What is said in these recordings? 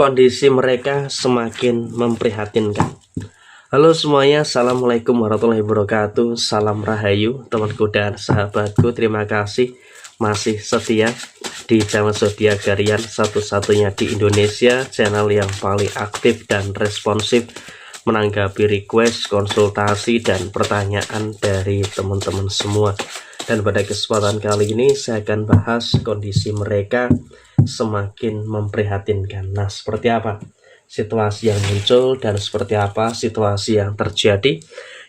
Kondisi mereka semakin memprihatinkan. Halo semuanya, assalamualaikum warahmatullahi wabarakatuh. Salam rahayu temanku dan sahabatku. Terima kasih masih setia di channel Zodiak Harian, satu-satunya di Indonesia, channel yang paling aktif dan responsif menanggapi request, konsultasi, dan pertanyaan dari teman-teman semua. Dan pada kesempatan kali ini saya akan bahas kondisi mereka semakin memprihatinkan. Nah, seperti apa situasi yang muncul dan seperti apa situasi yang terjadi?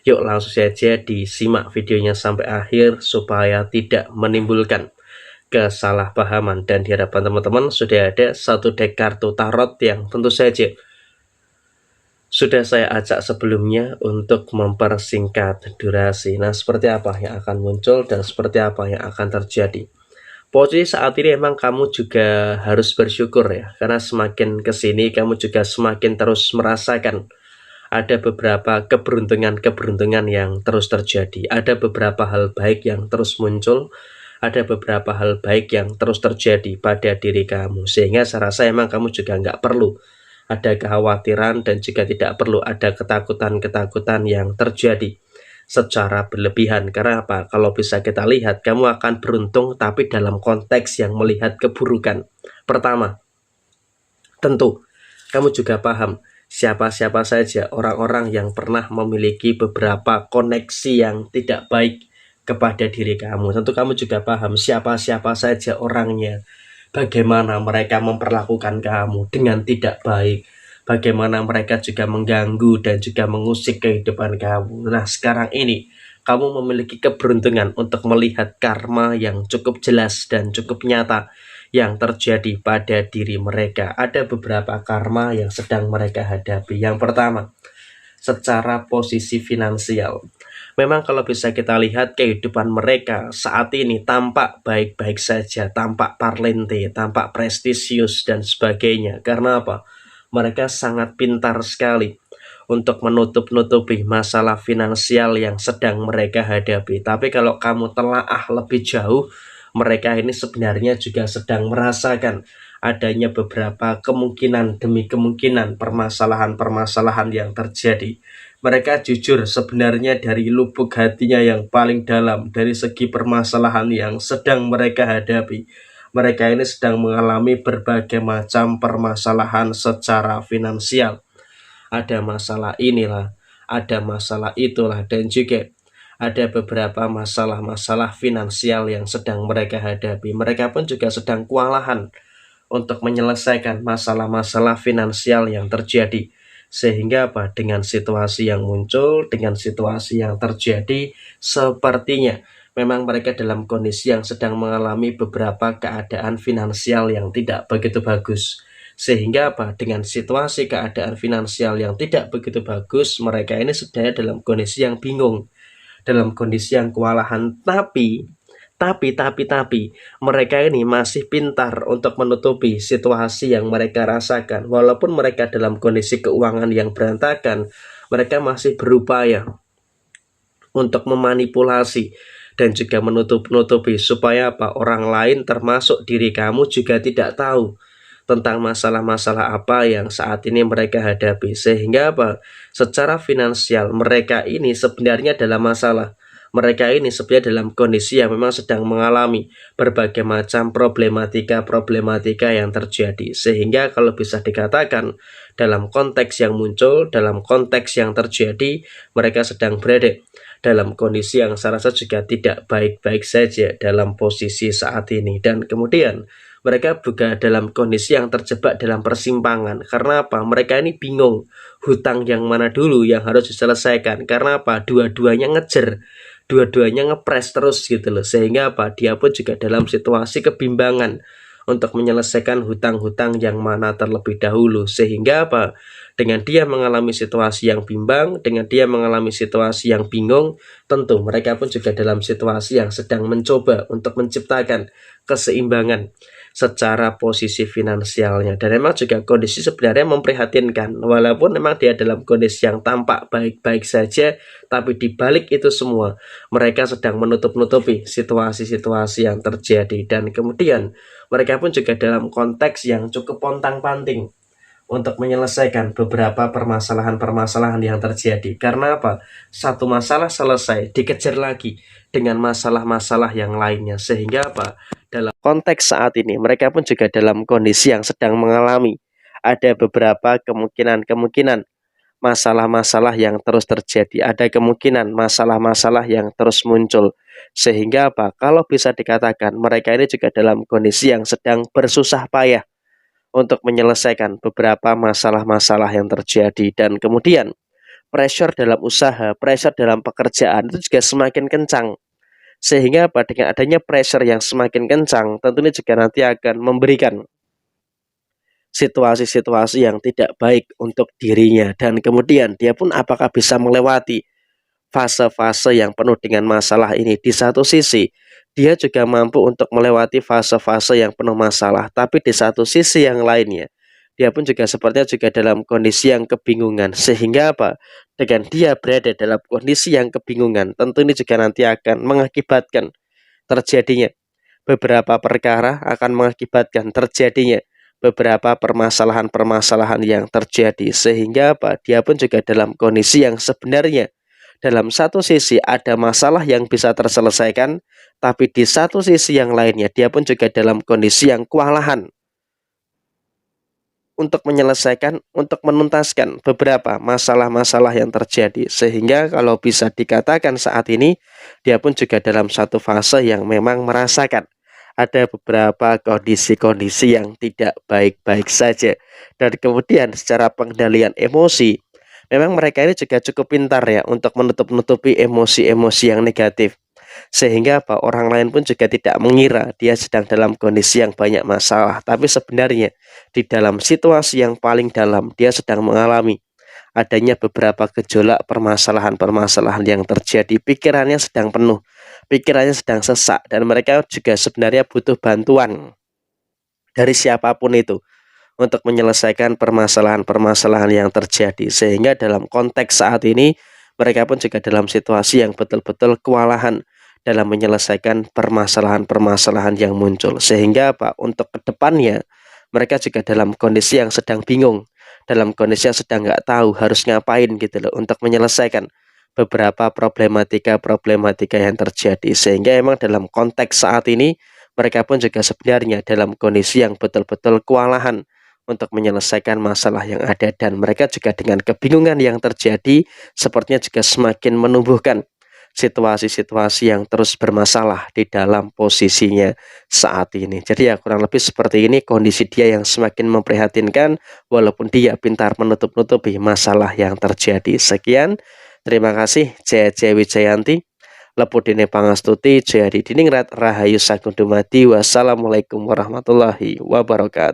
Yuk langsung saja disimak videonya sampai akhir supaya tidak menimbulkan kesalahpahaman. Dan di hadapan teman-teman sudah ada satu deck kartu tarot yang tentu saja sudah saya ajak sebelumnya untuk mempersingkat durasi. Nah, seperti apa yang akan muncul dan seperti apa yang akan terjadi? Posisi saat ini emang kamu juga harus bersyukur ya, karena semakin kesini kamu juga semakin terus merasakan ada beberapa keberuntungan yang terus terjadi, ada beberapa hal baik yang terus muncul, ada beberapa hal baik yang terus terjadi pada diri kamu, sehingga saya rasa emang kamu juga nggak perlu ada kekhawatiran dan juga tidak perlu ada ketakutan-ketakutan yang terjadi secara berlebihan. Karena apa? Kalau bisa kita lihat, kamu akan beruntung tapi dalam konteks yang melihat keburukan. Pertama, tentu kamu juga paham siapa-siapa saja orang-orang yang pernah memiliki beberapa koneksi yang tidak baik kepada diri kamu. Tentu kamu juga paham siapa-siapa saja orangnya, bagaimana mereka memperlakukan kamu dengan tidak baik, bagaimana mereka juga mengganggu dan juga mengusik kehidupan kamu. Nah, sekarang ini kamu memiliki keberuntungan untuk melihat karma yang cukup jelas dan cukup nyata yang terjadi pada diri mereka. Ada beberapa karma yang sedang mereka hadapi. Yang pertama, secara posisi finansial. Memang kalau bisa kita lihat kehidupan mereka saat ini tampak baik-baik saja, tampak parlente, tampak prestisius dan sebagainya. Karena apa? Mereka sangat pintar sekali untuk menutup-nutupi masalah finansial yang sedang mereka hadapi. Tapi kalau kamu telaah lebih jauh, mereka ini sebenarnya juga sedang merasakan adanya beberapa kemungkinan demi kemungkinan permasalahan-permasalahan yang terjadi. Mereka jujur sebenarnya dari lubuk hatinya yang paling dalam dari segi permasalahan yang sedang mereka hadapi. Mereka ini sedang mengalami berbagai macam permasalahan secara finansial. Ada masalah inilah, ada masalah itulah, dan juga ada beberapa masalah-masalah finansial yang sedang mereka hadapi. Mereka pun juga sedang kewalahan untuk menyelesaikan masalah-masalah finansial yang terjadi. Sehingga apa? Dengan situasi yang muncul, dengan situasi yang terjadi, sepertinya memang mereka dalam kondisi yang sedang mengalami beberapa keadaan finansial yang tidak begitu bagus. Sehingga apa? Dengan situasi keadaan finansial yang tidak begitu bagus, mereka ini sedang dalam kondisi yang bingung, dalam kondisi yang kewalahan. Tapi mereka ini masih pintar untuk menutupi situasi yang mereka rasakan. Walaupun mereka dalam kondisi keuangan yang berantakan, mereka masih berupaya untuk memanipulasi dan juga menutup-nutupi supaya apa? Orang lain termasuk diri kamu juga tidak tahu tentang masalah-masalah apa yang saat ini mereka hadapi. Sehingga apa? Secara finansial mereka ini sebenarnya dalam masalah. Mereka ini sebenarnya dalam kondisi yang memang sedang mengalami berbagai macam problematika yang terjadi. Sehingga kalau bisa dikatakan dalam konteks yang muncul, dalam konteks yang terjadi, mereka sedang berada dalam kondisi yang saya rasa juga tidak baik-baik saja dalam posisi saat ini. Dan kemudian mereka juga dalam kondisi yang terjebak dalam persimpangan. Karena apa? Mereka ini bingung hutang yang mana dulu yang harus diselesaikan. Karena apa? Dua-duanya ngejar, dua-duanya ngepres terus gitu loh. Sehingga apa? Dia pun juga dalam situasi kebimbangan untuk menyelesaikan hutang-hutang yang mana terlebih dahulu. Sehingga apa? Dengan dia mengalami situasi yang bimbang, dengan dia mengalami situasi yang bingung, tentu mereka pun juga dalam situasi yang sedang mencoba untuk menciptakan keseimbangan secara posisi finansialnya. Dan memang juga kondisi sebenarnya memprihatinkan. Walaupun memang dia dalam kondisi yang tampak baik-baik saja, tapi di balik itu semua mereka sedang menutup-nutupi situasi-situasi yang terjadi. Dan kemudian mereka pun juga dalam konteks yang cukup pontang-panting untuk menyelesaikan beberapa permasalahan-permasalahan yang terjadi. Karena apa? Satu masalah selesai, dikejar lagi dengan masalah-masalah yang lainnya. Sehingga apa? Dalam konteks saat ini, mereka pun juga dalam kondisi yang sedang mengalami ada beberapa kemungkinan masalah-masalah yang terus terjadi, ada kemungkinan masalah-masalah yang terus muncul. Sehingga apa? Kalau bisa dikatakan mereka ini juga dalam kondisi yang sedang bersusah payah untuk menyelesaikan beberapa masalah-masalah yang terjadi, dan kemudian pressure dalam usaha, pressure dalam pekerjaan itu juga semakin kencang. Sehingga apa? Dengan adanya pressure yang semakin kencang, tentunya juga nanti akan memberikan situasi-situasi yang tidak baik untuk dirinya, dan kemudian dia pun apakah bisa melewati fase-fase yang penuh dengan masalah ini. Di satu sisi dia juga mampu untuk melewati fase-fase yang penuh masalah, tapi di satu sisi yang lainnya dia pun juga sepertinya juga dalam kondisi yang kebingungan. Sehingga apa? Dengan dia berada dalam kondisi yang kebingungan, tentu ini juga nanti akan mengakibatkan terjadinya beberapa perkara, akan mengakibatkan terjadinya beberapa permasalahan-permasalahan yang terjadi. Sehingga apa? Dia pun juga dalam kondisi yang sebenarnya dalam satu sisi ada masalah yang bisa terselesaikan, tapi di satu sisi yang lainnya dia pun juga dalam kondisi yang kewalahan untuk menyelesaikan, untuk menuntaskan beberapa masalah-masalah yang terjadi. Sehingga kalau bisa dikatakan saat ini dia pun juga dalam satu fase yang memang merasakan ada beberapa kondisi-kondisi yang tidak baik-baik saja. Dan kemudian secara pengendalian emosi, memang mereka ini juga cukup pintar ya untuk menutup-nutupi emosi-emosi yang negatif. Sehingga apa? Orang lain pun juga tidak mengira dia sedang dalam kondisi yang banyak masalah. Tapi sebenarnya di dalam situasi yang paling dalam dia sedang mengalami adanya beberapa gejolak permasalahan-permasalahan yang terjadi. Pikirannya sedang penuh, pikirannya sedang sesak, dan mereka juga sebenarnya butuh bantuan dari siapapun itu untuk menyelesaikan permasalahan-permasalahan yang terjadi. Sehingga dalam konteks saat ini mereka pun juga dalam situasi yang betul-betul kewalahan dalam menyelesaikan permasalahan-permasalahan yang muncul. Sehingga apa? Untuk kedepannya mereka juga dalam kondisi yang sedang bingung, dalam kondisi yang sedang nggak tahu harus ngapain gitu loh, untuk menyelesaikan beberapa problematika-problematika yang terjadi. Sehingga emang dalam konteks saat ini mereka pun juga sebenarnya dalam kondisi yang betul-betul kewalahan untuk menyelesaikan masalah yang ada, dan mereka juga dengan kebingungan yang terjadi sepertinya juga semakin menumbuhkan situasi-situasi yang terus bermasalah di dalam posisinya saat ini. Jadi ya kurang lebih seperti ini kondisi dia yang semakin memprihatinkan, walaupun dia pintar menutup-nutupi masalah yang terjadi. Sekian, terima kasih. Jaya Wijayanti, Lepudine Pangastuti, Jayadi Diningrat, Rahayu Sagung Dumadi. Wassalamualaikum warahmatullahi wabarakatuh.